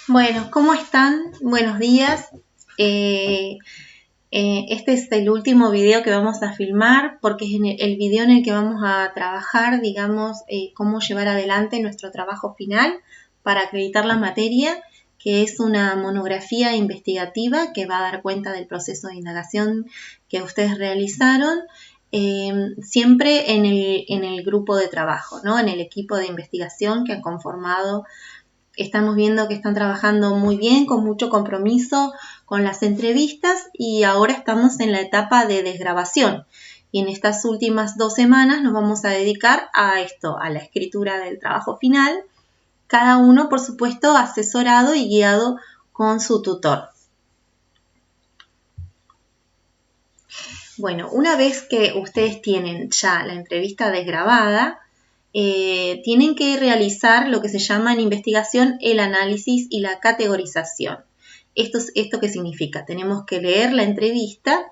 Bueno, ¿cómo están? Buenos días. Este es el último video que vamos a filmar porque es el video en el que vamos a trabajar, digamos, cómo llevar adelante nuestro trabajo final para acreditar la materia, que es una monografía investigativa que va a dar cuenta del proceso de indagación que ustedes realizaron, siempre en el grupo de trabajo, ¿no? En el equipo de investigación que han conformado. Estamos viendo que están trabajando muy bien, con mucho compromiso con las entrevistas y ahora estamos en la etapa de desgrabación. Y en estas últimas 2 semanas nos vamos a dedicar a esto, a la escritura del trabajo final, cada uno, por supuesto, asesorado y guiado con su tutor. Bueno, una vez que ustedes tienen ya la entrevista desgrabada, tienen que realizar lo que se llama en investigación el análisis y la categorización. ¿Esto qué significa? Tenemos que leer la entrevista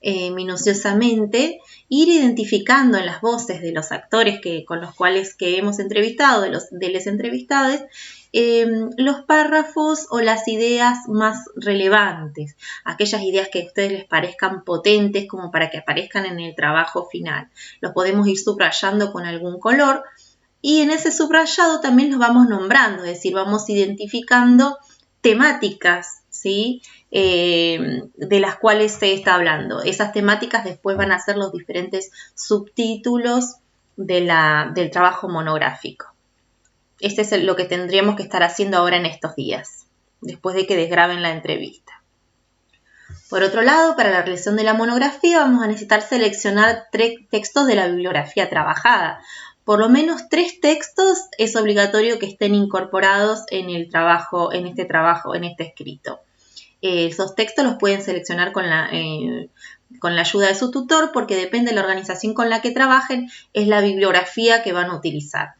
minuciosamente, ir identificando en las voces de los actores con los cuales que hemos entrevistado, de los entrevistados, los párrafos o las ideas más relevantes, aquellas ideas que a ustedes les parezcan potentes como para que aparezcan en el trabajo final. Los podemos ir subrayando con algún color y en ese subrayado también los vamos nombrando, es decir, vamos identificando temáticas, ¿sí? De las cuales se está hablando. Esas temáticas después van a ser los diferentes subtítulos del trabajo monográfico. Este es lo que tendríamos que estar haciendo ahora en estos días, después de que desgraben la entrevista. Por otro lado, para la realización de la monografía vamos a necesitar seleccionar 3 textos de la bibliografía trabajada. Por lo menos 3 textos es obligatorio que estén incorporados en este escrito. Esos textos los pueden seleccionar con la ayuda de su tutor porque depende de la organización con la que trabajen, es la bibliografía que van a utilizar.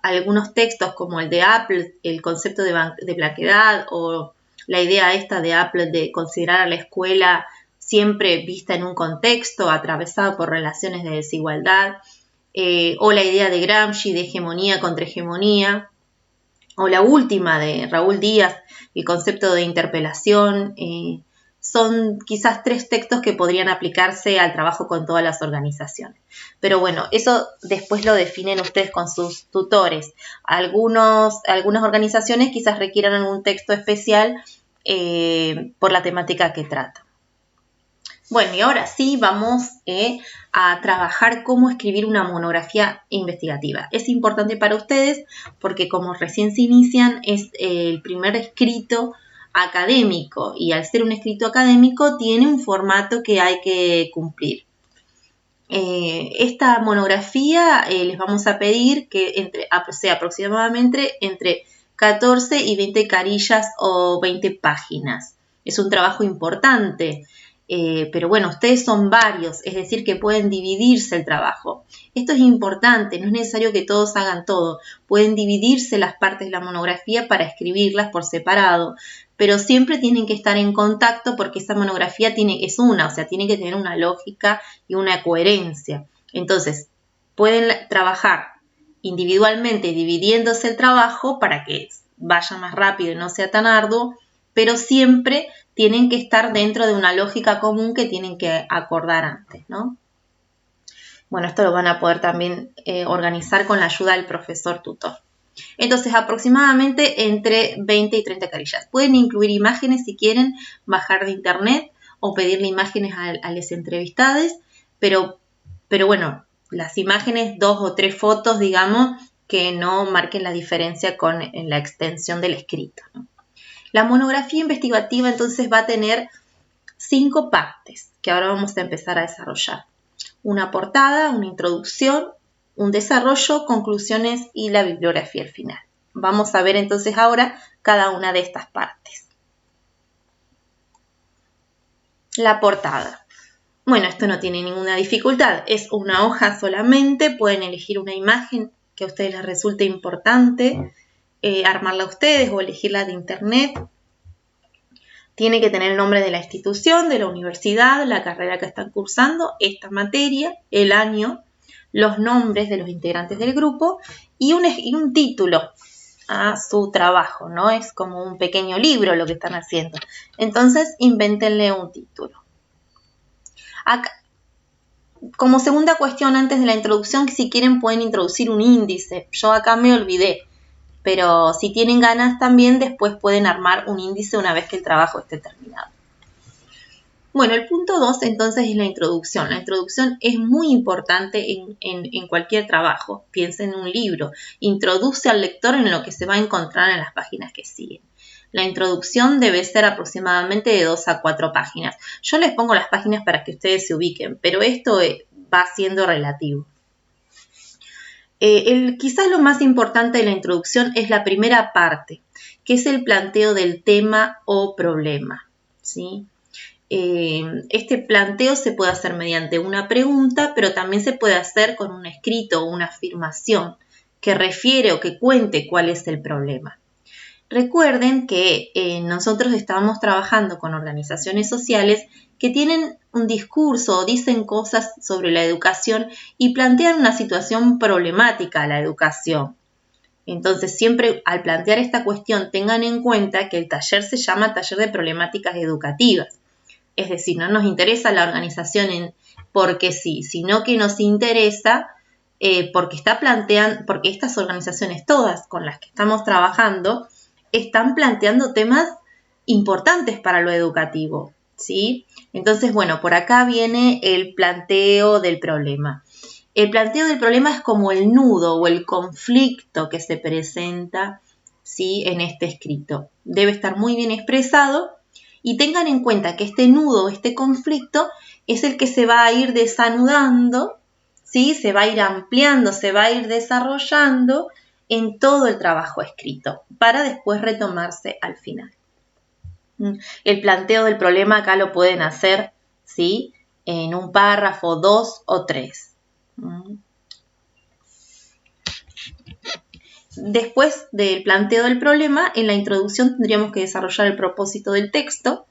Algunos textos como el de Apple, el concepto de blanqueedad o la idea esta de Apple de considerar a la escuela siempre vista en un contexto atravesado por relaciones de desigualdad, o la idea de Gramsci de hegemonía contra hegemonía, o la última de Raúl Díaz, el concepto de interpelación. Son quizás 3 textos que podrían aplicarse al trabajo con todas las organizaciones. Pero bueno, eso después lo definen ustedes con sus tutores. Algunas organizaciones quizás requieran algún texto especial por la temática que trata. Bueno, y ahora sí vamos a trabajar cómo escribir una monografía investigativa. Es importante para ustedes porque como recién se inician es el primer escrito académico y al ser un escrito académico tiene un formato que hay que cumplir. Esta monografía les vamos a pedir que sea aproximadamente entre 14 y 20 carillas o 20 páginas. Es un trabajo importante. Pero bueno, ustedes son varios, es decir, que pueden dividirse el trabajo. Esto es importante, no es necesario que todos hagan todo. Pueden dividirse las partes de la monografía para escribirlas por separado, pero siempre tienen que estar en contacto porque esa monografía tiene que tener una lógica y una coherencia. Entonces, pueden trabajar individualmente dividiéndose el trabajo para que vaya más rápido y no sea tan arduo, pero siempre tienen que estar dentro de una lógica común que tienen que acordar antes, ¿no? Bueno, esto lo van a poder también organizar con la ayuda del profesor tutor. Entonces, aproximadamente entre 20 y 30 carillas. Pueden incluir imágenes si quieren, bajar de internet o pedirle imágenes a los entrevistados, pero bueno, las imágenes, 2 o 3 fotos, digamos, que no marquen la diferencia en la extensión del escrito, ¿no? La monografía investigativa entonces va a tener 5 partes que ahora vamos a empezar a desarrollar. Una portada, una introducción, un desarrollo, conclusiones y la bibliografía al final. Vamos a ver entonces ahora cada una de estas partes. La portada. Bueno, esto no tiene ninguna dificultad, es una hoja solamente, pueden elegir una imagen que a ustedes les resulte importante, armarla ustedes o elegirla de internet. Tiene que tener el nombre de la institución, de la universidad, la carrera que están cursando, esta materia, el año, los nombres de los integrantes del grupo y un título. a su trabajo, ¿no? Es como un pequeño libro lo que están haciendo. Entonces, invéntenle un título. Acá, como segunda cuestión, antes de la introducción, que si quieren pueden introducir un índice. Yo acá me olvidé, pero si tienen ganas también, después pueden armar un índice una vez que el trabajo esté terminado. Bueno, el punto 2 entonces es la introducción. La introducción es muy importante en cualquier trabajo. Piensen en un libro. Introduce al lector en lo que se va a encontrar en las páginas que siguen. La introducción debe ser aproximadamente de 2 a 4 páginas. Yo les pongo las páginas para que ustedes se ubiquen, pero esto va siendo relativo. Quizás lo más importante de la introducción es la primera parte, que es el planteo del tema o problema, ¿sí? Este planteo se puede hacer mediante una pregunta, pero también se puede hacer con un escrito o una afirmación que refiere o que cuente cuál es el problema. Recuerden que nosotros estamos trabajando con organizaciones sociales que tienen un discurso o dicen cosas sobre la educación y plantean una situación problemática a la educación. Entonces, siempre al plantear esta cuestión tengan en cuenta que el taller se llama Taller de Problemáticas Educativas. Es decir, no nos interesa la organización porque sí, sino que nos interesa porque estas organizaciones todas con las que estamos trabajando están planteando temas importantes para lo educativo, ¿sí? Entonces, bueno, por acá viene el planteo del problema. El planteo del problema es como el nudo o el conflicto que se presenta, ¿sí?, en este escrito. Debe estar muy bien expresado. Y tengan en cuenta que este nudo, este conflicto, es el que se va a ir desanudando, ¿sí? Se va a ir ampliando, se va a ir desarrollando en todo el trabajo escrito, para después retomarse al final. El planteo del problema acá lo pueden hacer, ¿sí?, en un párrafo, 2 o 3. Después del planteo del problema, en la introducción tendríamos que desarrollar el propósito del texto,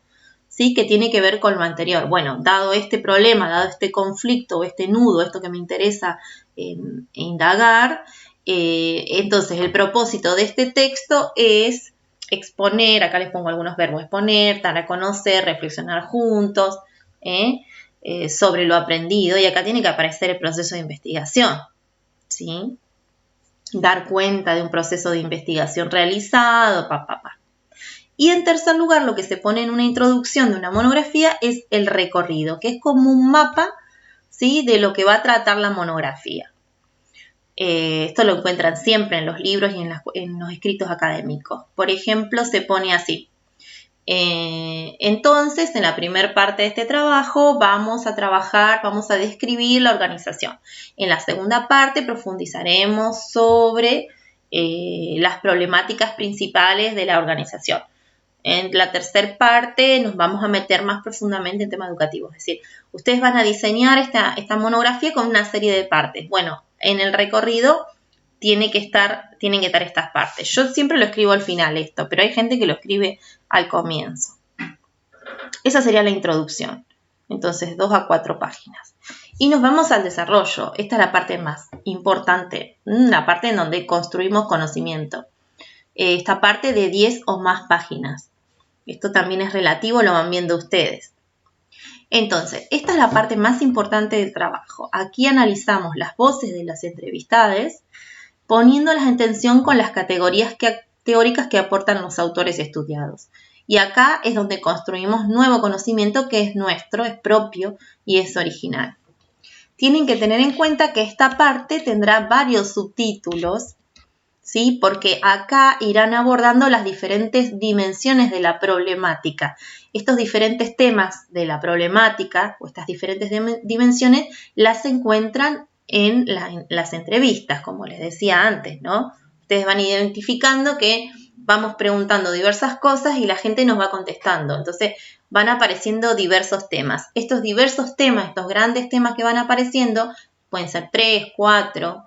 ¿sí?, que tiene que ver con lo anterior. Bueno, dado este problema, dado este conflicto, este nudo, esto que me interesa indagar, entonces el propósito de este texto es exponer, acá les pongo algunos verbos, exponer, dar a conocer, reflexionar juntos sobre lo aprendido, y acá tiene que aparecer el proceso de investigación, ¿sí? Dar cuenta de un proceso de investigación realizado, Y en tercer lugar, lo que se pone en una introducción de una monografía es el recorrido, que es como un mapa, ¿sí?, de lo que va a tratar la monografía. Esto lo encuentran siempre en los libros y en los escritos académicos. Por ejemplo, se pone así. Entonces, en la primera parte de este trabajo vamos a describir la organización. En la segunda parte profundizaremos sobre las problemáticas principales de la organización. En la tercera parte nos vamos a meter más profundamente en tema educativo. Es decir, ustedes van a diseñar esta monografía con una serie de partes. Bueno, en el recorrido tienen que estar estas partes. Yo siempre lo escribo al final esto, pero hay gente que lo escribe al comienzo. Esa sería la introducción. Entonces, 2 a 4 páginas. Y nos vamos al desarrollo. Esta es la parte más importante, la parte en donde construimos conocimiento. Esta parte de 10 o más páginas. Esto también es relativo, lo van viendo ustedes. Entonces, esta es la parte más importante del trabajo. Aquí analizamos las voces de las entrevistadas, poniéndolas en tensión con las categorías teóricas que aportan los autores estudiados. Y acá es donde construimos nuevo conocimiento que es nuestro, es propio y es original. Tienen que tener en cuenta que esta parte tendrá varios subtítulos, ¿sí?, porque acá irán abordando las diferentes dimensiones de la problemática. Estos diferentes temas de la problemática o estas diferentes dimensiones las encuentran en las entrevistas, como les decía antes, ¿no? Ustedes van identificando que vamos preguntando diversas cosas y la gente nos va contestando. Entonces van apareciendo diversos temas. Estos diversos temas, estos grandes temas que van apareciendo, pueden ser 3, 4,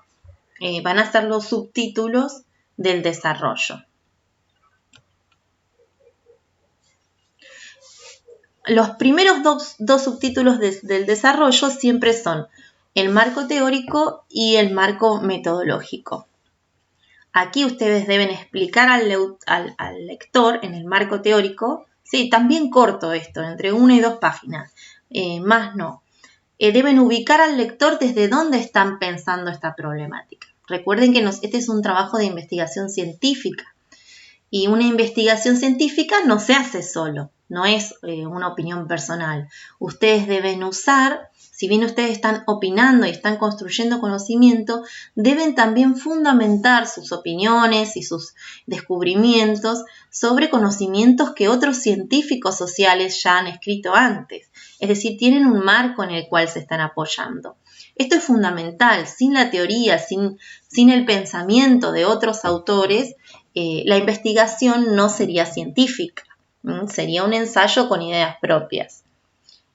van a ser los subtítulos del desarrollo. Los primeros dos subtítulos del desarrollo siempre son el marco teórico y el marco metodológico. Aquí ustedes deben explicar al lector en el marco teórico, sí, también corto esto, entre 1 y 2 páginas, más no. Deben ubicar al lector desde dónde están pensando esta problemática. Recuerden que este es un trabajo de investigación científica y una investigación científica no se hace solo, no es una opinión personal. Ustedes deben usar, si bien ustedes están opinando y están construyendo conocimiento, deben también fundamentar sus opiniones y sus descubrimientos sobre conocimientos que otros científicos sociales ya han escrito antes. Es decir, tienen un marco en el cual se están apoyando. Esto es fundamental. Sin la teoría, sin el pensamiento de otros autores, la investigación no sería científica. Sería un ensayo con ideas propias.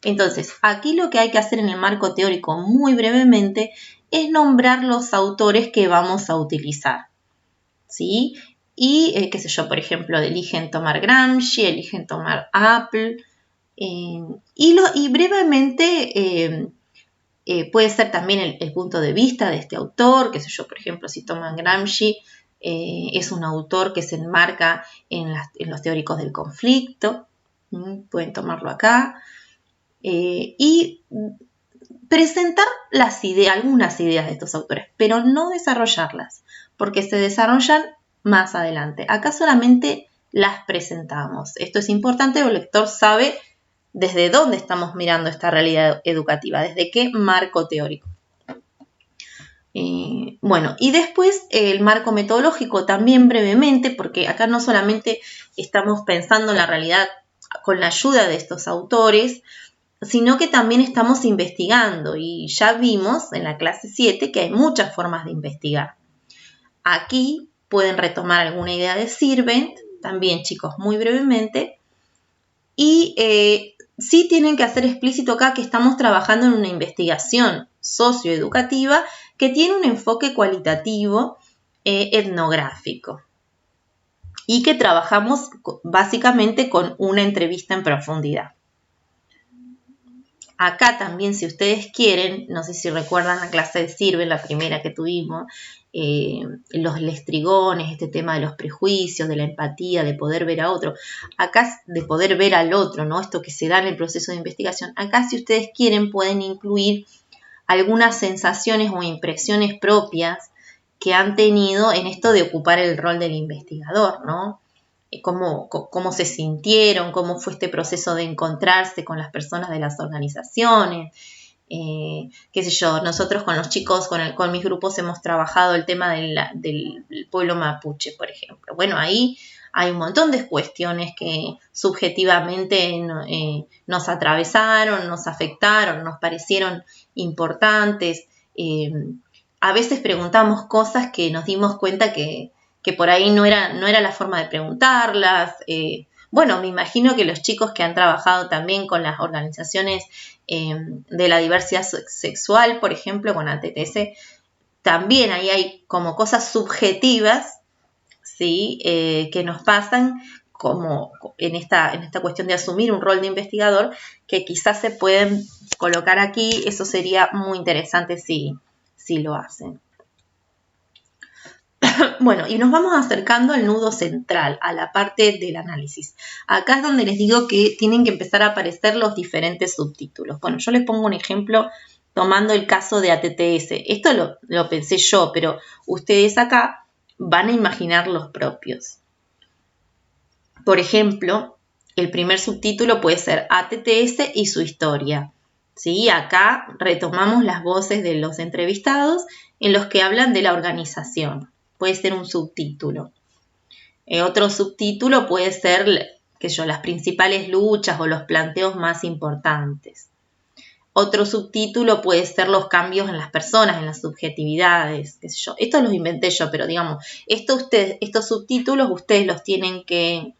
Entonces, aquí lo que hay que hacer en el marco teórico muy brevemente es nombrar los autores que vamos a utilizar, ¿sí? Y, qué sé yo, por ejemplo, eligen tomar Gramsci, eligen tomar Apple, y brevemente puede ser también el punto de vista de este autor, qué sé yo, por ejemplo, si toman Gramsci, es un autor que se enmarca en los teóricos del conflicto, pueden tomarlo acá, y presentar algunas ideas de estos autores, pero no desarrollarlas, porque se desarrollan más adelante. Acá solamente las presentamos. Esto es importante, el lector sabe desde dónde estamos mirando esta realidad educativa, desde qué marco teórico. Bueno, y después el marco metodológico también brevemente, porque acá no solamente estamos pensando en la realidad con la ayuda de estos autores, sino que también estamos investigando y ya vimos en la clase 7 que hay muchas formas de investigar. Aquí pueden retomar alguna idea de Sirvent, también chicos muy brevemente, y sí tienen que hacer explícito acá que estamos trabajando en una investigación socioeducativa que tiene un enfoque cualitativo etnográfico y que trabajamos básicamente con una entrevista en profundidad. Acá también, si ustedes quieren, no sé si recuerdan la clase de Sirven, la primera que tuvimos, los lestrigones, este tema de los prejuicios, de la empatía, de poder ver a otro. Acá, de poder ver al otro, ¿no? Esto que se da en el proceso de investigación. Acá, si ustedes quieren, pueden incluir algunas sensaciones o impresiones propias que han tenido en esto de ocupar el rol del investigador, ¿no? Cómo se sintieron, cómo fue este proceso de encontrarse con las personas de las organizaciones, qué sé yo, nosotros con los chicos, con mis grupos hemos trabajado el tema del pueblo mapuche, por ejemplo. Bueno, ahí hay un montón de cuestiones que subjetivamente nos atravesaron, nos afectaron, nos parecieron importantes. A veces preguntamos cosas que nos dimos cuenta que por ahí no era la forma de preguntarlas. Bueno, me imagino que los chicos que han trabajado también con las organizaciones de la diversidad sexual, por ejemplo, con ATTC, también ahí hay como cosas subjetivas, ¿sí? Que nos pasan como en esta cuestión de asumir un rol de investigador, que quizás se pueden colocar aquí. Eso sería muy interesante si lo hacen. Bueno, y nos vamos acercando al nudo central, a la parte del análisis. Acá es donde les digo que tienen que empezar a aparecer los diferentes subtítulos. Bueno, yo les pongo un ejemplo tomando el caso de ATTS. Esto lo pensé yo, pero ustedes acá van a imaginar los propios. Por ejemplo, el primer subtítulo puede ser ATTS y su historia. ¿Sí? Acá retomamos las voces de los entrevistados en los que hablan de la organización. Puede ser un subtítulo. Otro subtítulo puede ser, las principales luchas o los planteos más importantes. Otro subtítulo puede ser los cambios en las personas, en las subjetividades, qué sé yo. Esto los inventé yo, pero digamos, estos subtítulos ustedes los tienen que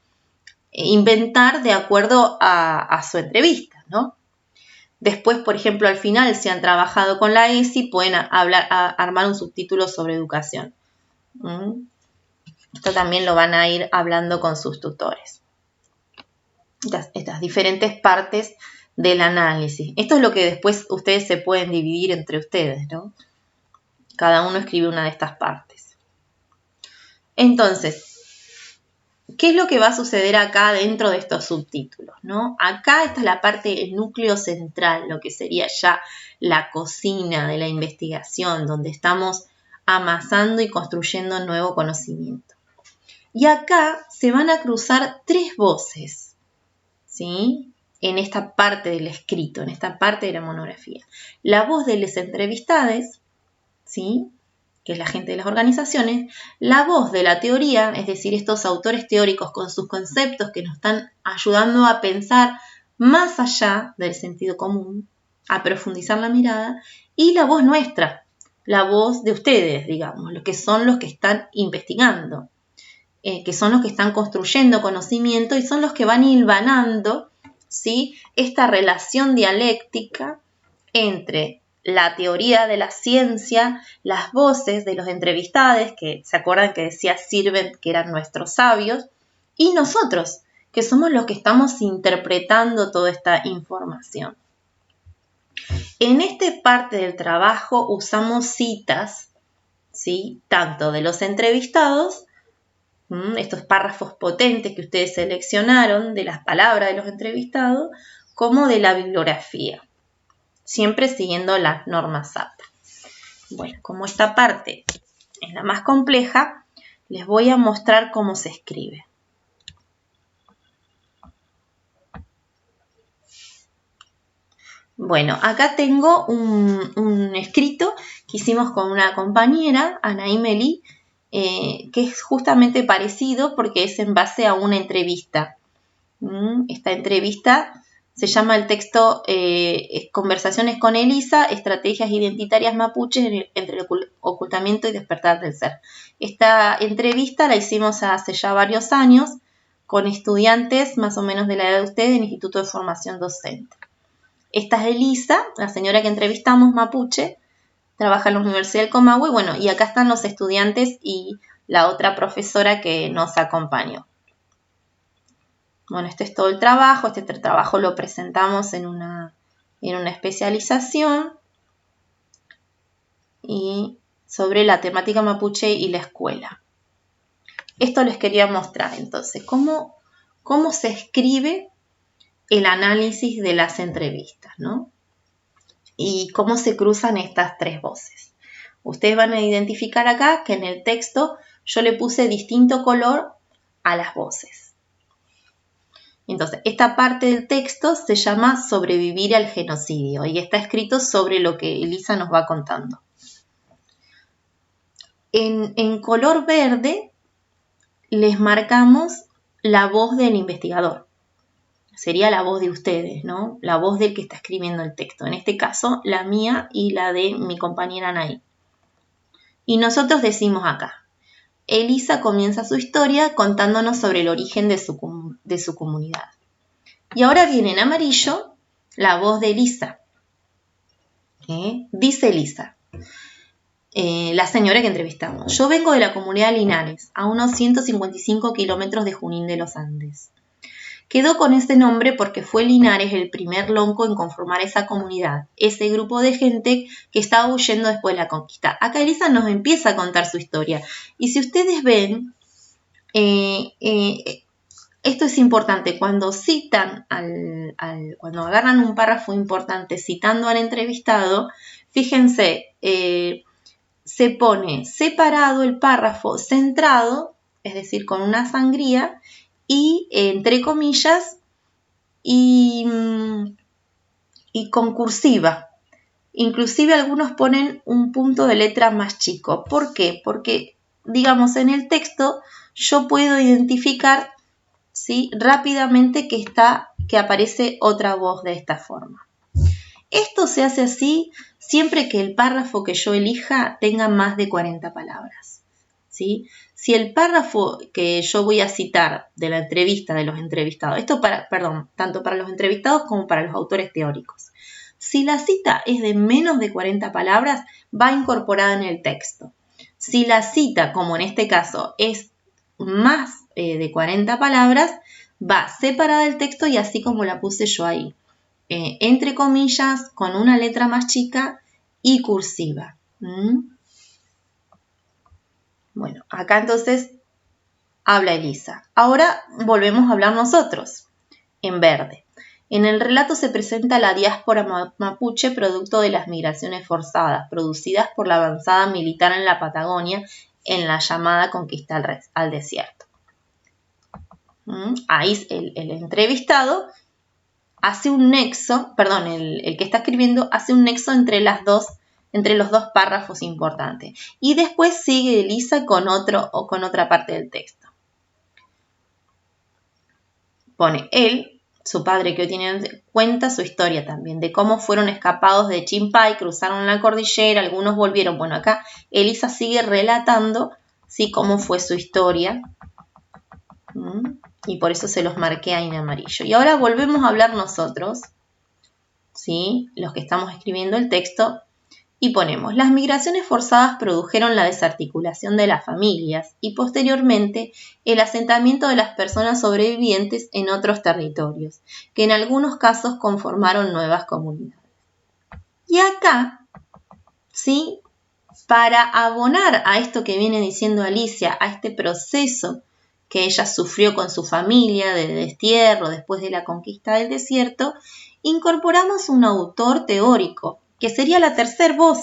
inventar de acuerdo a su entrevista, ¿no? Después, por ejemplo, al final, si han trabajado con la ESI, pueden armar un subtítulo sobre educación. Esto también lo van a ir hablando con sus tutores. Estas diferentes partes del análisis. Esto es lo que después ustedes se pueden dividir entre ustedes, ¿no? Cada uno escribe una de estas partes. Entonces, ¿qué es lo que va a suceder acá dentro de estos subtítulos, ¿no? Acá esta es la parte, el núcleo central, lo que sería ya la cocina de la investigación, donde estamos amasando y construyendo nuevo conocimiento. Y acá se van a cruzar 3 voces, ¿sí? En esta parte del escrito, en esta parte de la monografía. La voz de los entrevistados, ¿sí? Que es la gente de las organizaciones, la voz de la teoría, es decir, estos autores teóricos con sus conceptos que nos están ayudando a pensar más allá del sentido común, a profundizar la mirada, y la voz nuestra, la voz de ustedes, digamos, los que son los que están investigando, que son los que están construyendo conocimiento y son los que van hilvanando, ¿sí? Esta relación dialéctica entre la teoría de la ciencia, las voces de los entrevistados, que se acuerdan que decía Sirven que eran nuestros sabios, y nosotros, que somos los que estamos interpretando toda esta información. En esta parte del trabajo usamos citas, ¿sí? Tanto de los entrevistados, estos párrafos potentes que ustedes seleccionaron de las palabras de los entrevistados, como de la bibliografía, siempre siguiendo las normas APA. Bueno, como esta parte es la más compleja, les voy a mostrar cómo se escribe. Bueno, acá tengo un escrito que hicimos con una compañera, Anaí Meli, que es justamente parecido porque es en base a una entrevista. Esta entrevista se llama el texto Conversaciones con Elisa, estrategias identitarias mapuches entre el ocultamiento y despertar del ser. Esta entrevista la hicimos hace ya varios años con estudiantes más o menos de la edad de ustedes en el Instituto de Formación Docente. Esta es Elisa, la señora que entrevistamos, mapuche, trabaja en la Universidad del Comahue, bueno, y acá están los estudiantes y la otra profesora que nos acompañó. Bueno, este es todo el trabajo. Este trabajo lo presentamos en una especialización y sobre la temática mapuche y la escuela. Esto les quería mostrar entonces, cómo se escribe el análisis de las entrevistas, ¿no? Y cómo se cruzan estas 3 voces. Ustedes van a identificar acá que en el texto yo le puse distinto color a las voces. Entonces, esta parte del texto se llama Sobrevivir al genocidio y está escrito sobre lo que Elisa nos va contando. En color verde les marcamos la voz del investigador. Sería la voz de ustedes, ¿no? La voz del que está escribiendo el texto. En este caso, la mía y la de mi compañera Anaí. Y nosotros decimos acá, Elisa comienza su historia contándonos sobre el origen de su comunidad. Y ahora viene en amarillo la voz de Elisa. Dice Elisa, la señora que entrevistamos. Yo vengo de la comunidad de Linares, a unos 155 kilómetros de Junín de los Andes. Quedó con ese nombre porque fue Linares el primer lonco en conformar esa comunidad, ese grupo de gente que estaba huyendo después de la conquista. Acá Elisa nos empieza a contar su historia. Y si ustedes ven, esto es importante, cuando citan, cuando agarran un párrafo importante citando al entrevistado, fíjense, se pone separado el párrafo centrado, es decir, con una sangría, y entre comillas y con cursiva. Inclusive algunos ponen un punto de letra más chico. ¿Por qué? Porque, digamos, en el texto yo puedo identificar, ¿sí?, rápidamente que aparece otra voz de esta forma. Esto se hace así siempre que el párrafo que yo elija tenga más de 40 palabras, ¿sí? Si el párrafo que yo voy a citar de la entrevista de los entrevistados, tanto para los entrevistados como para los autores teóricos, si la cita es de menos de 40 palabras, va incorporada en el texto. Si la cita, como en este caso, es más de 40 palabras, va separada del texto y así como la puse yo ahí. Entre comillas, con una letra más chica y cursiva. Bueno, acá entonces habla Elisa. Ahora volvemos a hablar nosotros, en verde. En el relato se presenta la diáspora mapuche producto de las migraciones forzadas, producidas por la avanzada militar en la Patagonia en la llamada conquista al desierto. Ahí el entrevistado hace un nexo, perdón, el que está escribiendo hace un nexo entre los dos párrafos importantes. Y después sigue Elisa con otra parte del texto. Pone él, su padre que hoy tiene, cuenta su historia también, de cómo fueron escapados de Chimpay, cruzaron la cordillera, algunos volvieron. Bueno, acá Elisa sigue relatando, ¿sí?, cómo fue su historia. Y por eso se los marqué ahí en amarillo. Y ahora volvemos a hablar nosotros, ¿sí?, los que estamos escribiendo el texto, y ponemos: las migraciones forzadas produjeron la desarticulación de las familias y posteriormente el asentamiento de las personas sobrevivientes en otros territorios, que en algunos casos conformaron nuevas comunidades. Y acá, ¿sí?, para abonar a esto que viene diciendo Alicia, a este proceso que ella sufrió con su familia de destierro después de la conquista del desierto, incorporamos un autor teórico, que sería la tercer voz,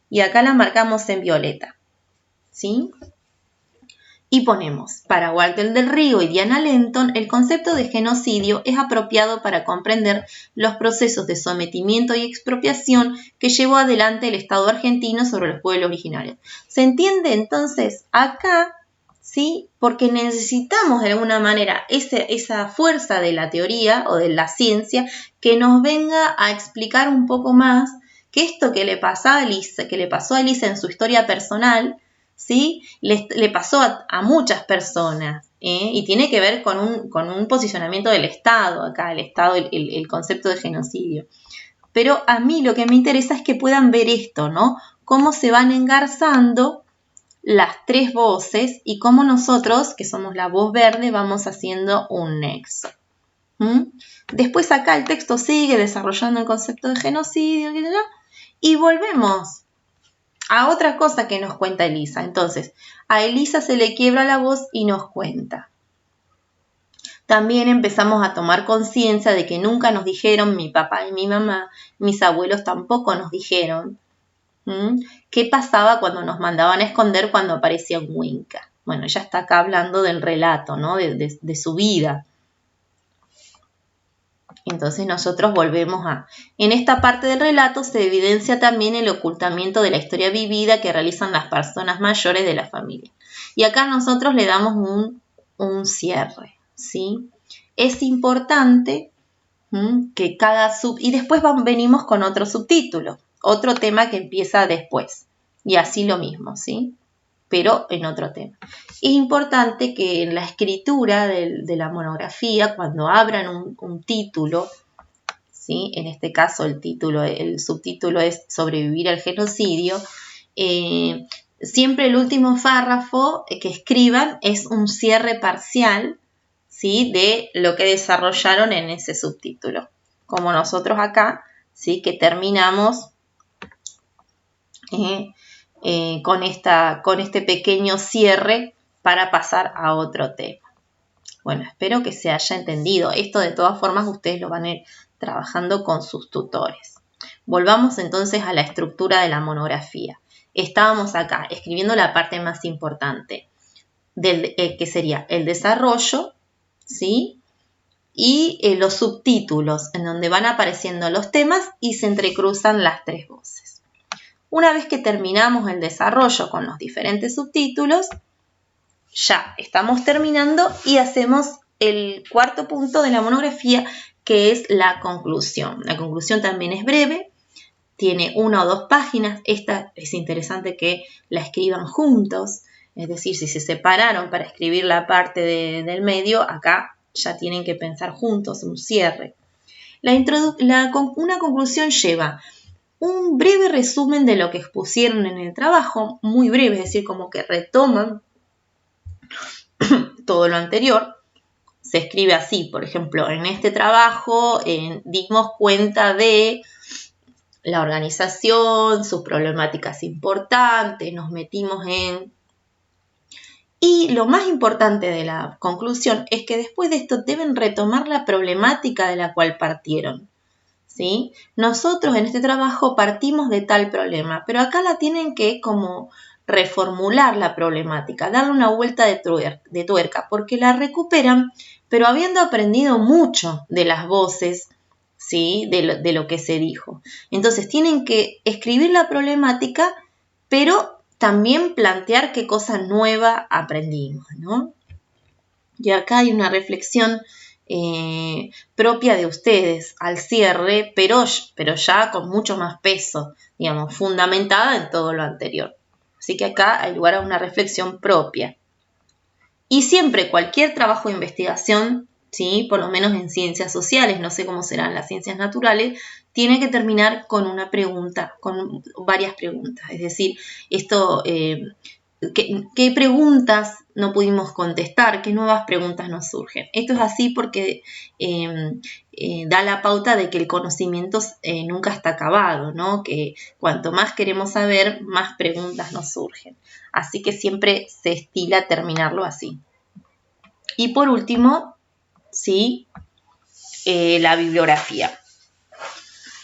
y acá la marcamos en violeta, ¿sí? Y ponemos: para Walter del Río y Diana Lenton, el concepto de genocidio es apropiado para comprender los procesos de sometimiento y expropiación que llevó adelante el Estado argentino sobre los pueblos originarios. ¿Se entiende entonces acá? ¿Sí? Porque necesitamos de alguna manera esa fuerza de la teoría o de la ciencia que nos venga a explicar un poco más que esto que le pasó a Elisa en su historia personal, ¿sí?, le pasó a muchas personas, y tiene que ver con un posicionamiento del Estado acá, el concepto de genocidio. Pero a mí lo que me interesa es que puedan ver esto, ¿no? Cómo se van engarzando las tres voces y cómo nosotros, que somos la voz verde, vamos haciendo un nexo. Después acá el texto sigue desarrollando el concepto de genocidio, y volvemos a otra cosa que nos cuenta Elisa. Entonces, a Elisa se le quiebra la voz y nos cuenta. También empezamos a tomar conciencia de que nunca nos dijeron, mi papá y mi mamá, mis abuelos tampoco nos dijeron, ¿qué pasaba cuando nos mandaban a esconder cuando aparecía un Winca? Bueno, ella está acá hablando del relato, ¿no?, de su vida. Entonces nosotros volvemos en esta parte del relato se evidencia también el ocultamiento de la historia vivida que realizan las personas mayores de la familia. Y acá nosotros le damos un cierre, ¿sí? Es importante que y después venimos con otro subtítulo, otro tema que empieza después. Y así lo mismo, ¿sí?, pero en otro tema. Es importante que en la escritura de la monografía, cuando abran un título, ¿sí?, en este caso el subtítulo es Sobrevivir al genocidio, siempre el último párrafo que escriban es un cierre parcial, ¿sí?, de lo que desarrollaron en ese subtítulo. Como nosotros acá, ¿sí?, que terminamos con este pequeño cierre para pasar a otro tema. Bueno, espero que se haya entendido. Esto de todas formas ustedes lo van a ir trabajando con sus tutores. Volvamos entonces a la estructura de la monografía. Estábamos acá escribiendo la parte más importante, que sería el desarrollo, ¿sí?, y los subtítulos, en donde van apareciendo los temas y se entrecruzan las tres voces. Una vez que terminamos el desarrollo con los diferentes subtítulos, ya estamos terminando y hacemos el cuarto punto de la monografía, que es la conclusión. La conclusión también es breve, tiene 1 o 2 páginas. Esta es interesante que la escriban juntos, es decir, si se separaron para escribir la parte del medio, acá ya tienen que pensar juntos un cierre. Una conclusión lleva un breve resumen de lo que expusieron en el trabajo, muy breve, es decir, como que retoman todo lo anterior. Se escribe así, por ejemplo, en este trabajo dimos cuenta de la organización, sus problemáticas importantes, nos metimos en Y lo más importante de la conclusión es que después de esto deben retomar la problemática de la cual partieron, ¿sí? Nosotros en este trabajo partimos de tal problema, pero acá la tienen que como reformular la problemática, darle una vuelta de tuerca, porque la recuperan, pero habiendo aprendido mucho de las voces, ¿sí? De lo que se dijo. Entonces tienen que escribir la problemática, pero también plantear qué cosa nueva aprendimos, ¿no? Y acá hay una reflexión propia de ustedes al cierre, pero ya con mucho más peso, digamos, fundamentada en todo lo anterior. Así que acá hay lugar a una reflexión propia. Y siempre cualquier trabajo de investigación, ¿sí? Por lo menos en ciencias sociales, no sé cómo serán las ciencias naturales, tiene que terminar con una pregunta, con varias preguntas. Es decir, esto, ¿qué preguntas no pudimos contestar? ¿Qué nuevas preguntas nos surgen? Esto es así porque da la pauta de que el conocimiento nunca está acabado, ¿no? Que cuanto más queremos saber, más preguntas nos surgen. Así que siempre se estila terminarlo así. Y por último, ¿sí? La bibliografía.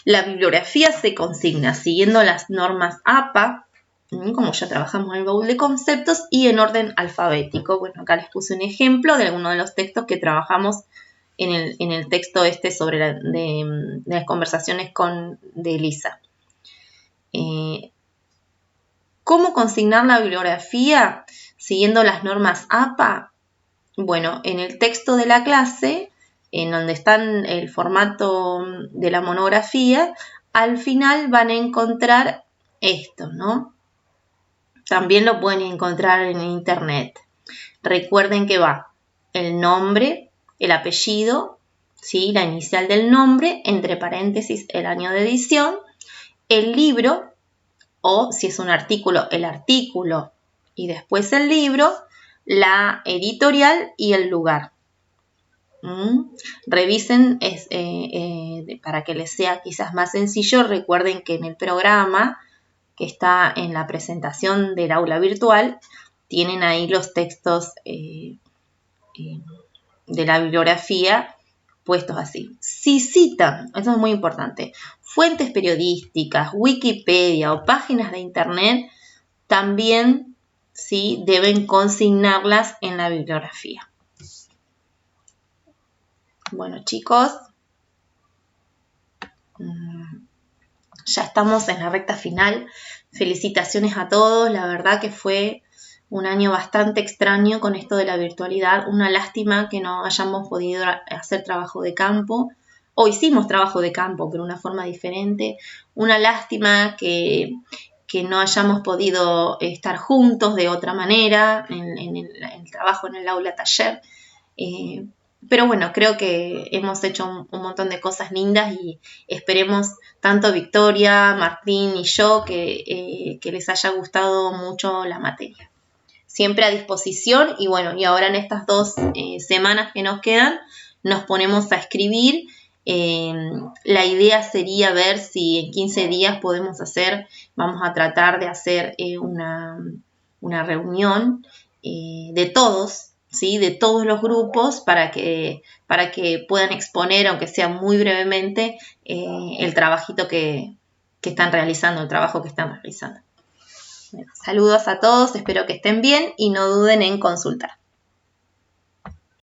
La bibliografía se consigna siguiendo las normas APA, como ya trabajamos en el baúl de conceptos, y en orden alfabético. Bueno, acá les puse un ejemplo de alguno de los textos que trabajamos en el texto sobre de las conversaciones de Elisa. ¿Cómo consignar la bibliografía siguiendo las normas APA? Bueno, en el texto de la clase, en donde está el formato de la monografía, al final van a encontrar esto, ¿no? También lo pueden encontrar en internet. Recuerden que va el nombre, el apellido, ¿sí? La inicial del nombre, entre paréntesis el año de edición, el libro, o si es un artículo, el artículo y después el libro, la editorial y el lugar. Revisen, para que les sea quizás más sencillo, recuerden que en el programa que está en la presentación del aula virtual, tienen ahí los textos de la bibliografía puestos así. Si citan, esto es muy importante, fuentes periodísticas, Wikipedia o páginas de internet, también ¿sí? Deben consignarlas en la bibliografía. Bueno, chicos, ya estamos en la recta final. Felicitaciones a todos. La verdad que fue un año bastante extraño con esto de la virtualidad. Una lástima que no hayamos podido hacer trabajo de campo. O hicimos trabajo de campo, pero de una forma diferente. Una lástima que no hayamos podido estar juntos de otra manera en el trabajo en el aula taller. Pero bueno, creo que hemos hecho un montón de cosas lindas y esperemos tanto Victoria, Martín y yo que les haya gustado mucho la materia. Siempre a disposición y bueno, y ahora en estas 2 semanas que nos quedan nos ponemos a escribir. La idea sería ver si en 15 días vamos a tratar de hacer una reunión de todos, ¿sí? De todos los grupos para que puedan exponer, aunque sea muy brevemente, el trabajito que están realizando, el trabajo que están realizando. Bueno, saludos a todos, espero que estén bien y no duden en consultar.